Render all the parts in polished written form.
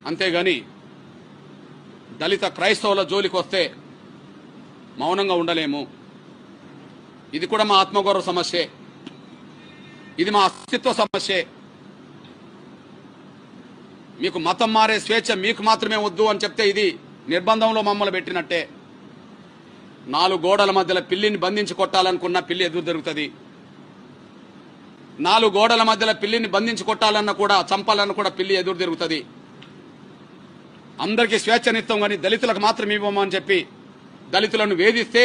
అంతేగాని దళిత క్రైస్తవుల జోలికి వస్తే మౌనంగా ఉండలేము. ఇది కూడా మా ఆత్మగౌరవ సమస్యే, ఇది మా అస్తిత్వ సమస్యే. మీకు మతం మారే స్వేచ్ఛ మీకు మాత్రమే వద్దు అని చెప్తే ఇది నిర్బంధంలో మమ్మల్ని పెట్టినట్టే. 4 గోడల మధ్యలో పిల్లిని బంధించి కొట్టాలనుకున్న పిల్లి ఎదురు జరుగుతుంది. 4 గోడల మధ్యలో పిల్లిని బంధించి కొట్టాలన్నా కూడా చంపాలన్నా కూడా పిల్లి ఎదురు తిరుగుతుంది. అందరికీ స్వేచ్ఛనిస్తాం కానీ దళితులకు మాత్రం ఇవ్వమని చెప్పి దళితులను వేధిస్తే,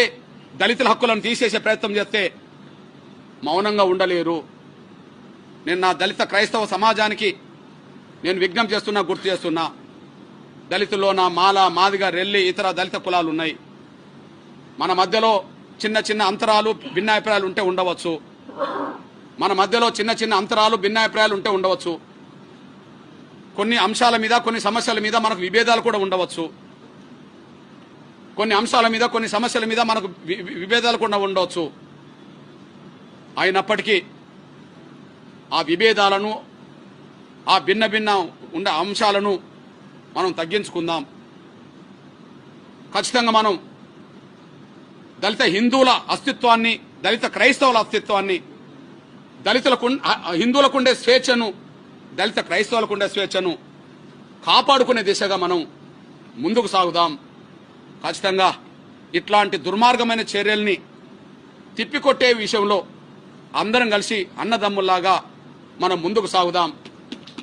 దళితుల హక్కులను తీసేసే ప్రయత్నం చేస్తే మౌనంగా ఉండలేరు. నేను నా దళిత క్రైస్తవ సమాజానికి నేను విజ్ఞప్తి చేస్తున్నా, గుర్తు చేస్తున్నా. దళితుల్లో నా మాల, మాదిగ, రెల్లి, ఇతర దళిత కులాలు ఉన్నాయి. మన మధ్యలో చిన్న చిన్న అంతరాలు, భిన్నాభిప్రాయాలు ఉంటే ఉండవచ్చు. మన మధ్యలో చిన్న చిన్న అంతరాలు, భిన్నాభిప్రాయాలు ఉంటే ఉండవచ్చు. కొన్ని అంశాల మీద, కొన్ని సమస్యల మీద మనకు విభేదాలు కూడా ఉండవచ్చు. కొన్ని అంశాల మీద, కొన్ని సమస్యల మీద మనకు విభేదాలు కూడా ఉండవచ్చు. అయినప్పటికీ ఆ విభేదాలను, ఆ భిన్న భిన్న ఉండే అంశాలను మనం తగ్గించుకుందాం. ఖచ్చితంగా మనం దళిత హిందువుల అస్తిత్వాన్ని, దళిత క్రైస్తవుల అస్తిత్వాన్ని, దళితులకు హిందువులకు ఉండే స్వేచ్ఛను, దళిత క్రైస్తవులకు ఉండే స్వేచ్ఛను కాపాడుకునే దిశగా మనం ముందుకు సాగుదాం. ఖచ్చితంగా ఇట్లాంటి దుర్మార్గమైన చర్యల్ని తిప్పికొట్టే విషయంలో అందరం కలిసి అన్నదమ్ముల్లాగా మనం ముందుకు సాగుదాం.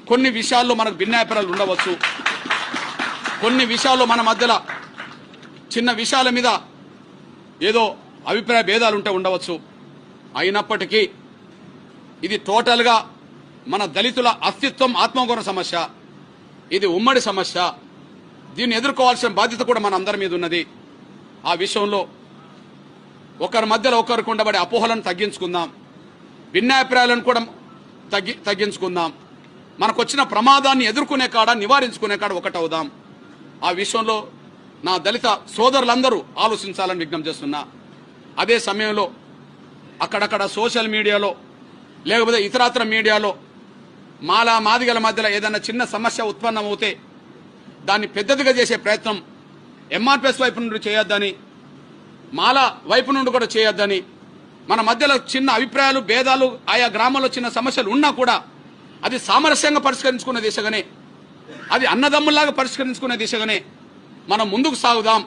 కొన్ని విషయాల్లో మనకు భిన్నాభిప్రాయాలు ఉండవచ్చు. కొన్ని విషయాల్లో మన మధ్యలో చిన్న విషయాల మీద ఏదో అభిప్రాయ భేదాలు ఉంటే ఉండవచ్చు. అయినప్పటికీ ఇది టోటల్గా మన దళితుల అస్తిత్వం, ఆత్మగౌరవ సమస్య. ఇది ఉమ్మడి సమస్య. దీన్ని ఎదుర్కోవాల్సిన బాధ్యత కూడా మన అందరి మీద ఉన్నది. ఆ విషయంలో ఒకరి మధ్యలో ఒకరికి ఉండబడే అపోహలను తగ్గించుకుందాం. భిన్నాభిప్రాయాలను కూడా తగ్గించుకుందాం. మనకు వచ్చిన ప్రమాదాన్ని ఎదుర్కొనే కాడ, నివారించుకునే కాడ ఒకటవుదాం. ఆ విషయంలో నా దళిత సోదరులందరూ ఆలోచించాలని విజ్ఞప్తి చేస్తున్నా. అదే సమయంలో అక్కడక్కడ సోషల్ మీడియాలో లేకపోతే ఇతరత్ర మీడియాలో మాలా, మాదిగల మధ్యలో ఏదైనా చిన్న సమస్య ఉత్పన్నమవుతే దాన్ని పెద్దదిగా చేసే ప్రయత్నం ఎంఆర్పిఎస్ వైపు నుండి చేయొద్దని, మాల వైపు నుండి కూడా చేయొద్దని, మన మధ్యలో చిన్న అభిప్రాయాలు, భేదాలు, ఆయా గ్రామాల్లో చిన్న సమస్యలు ఉన్నా కూడా అది సామరస్యంగా పరిష్కరించుకునే దిశగానే, అది అన్నదమ్ముల్లాగా పరిష్కరించుకునే దిశగానే మనం ముందుకు సాగుదాం.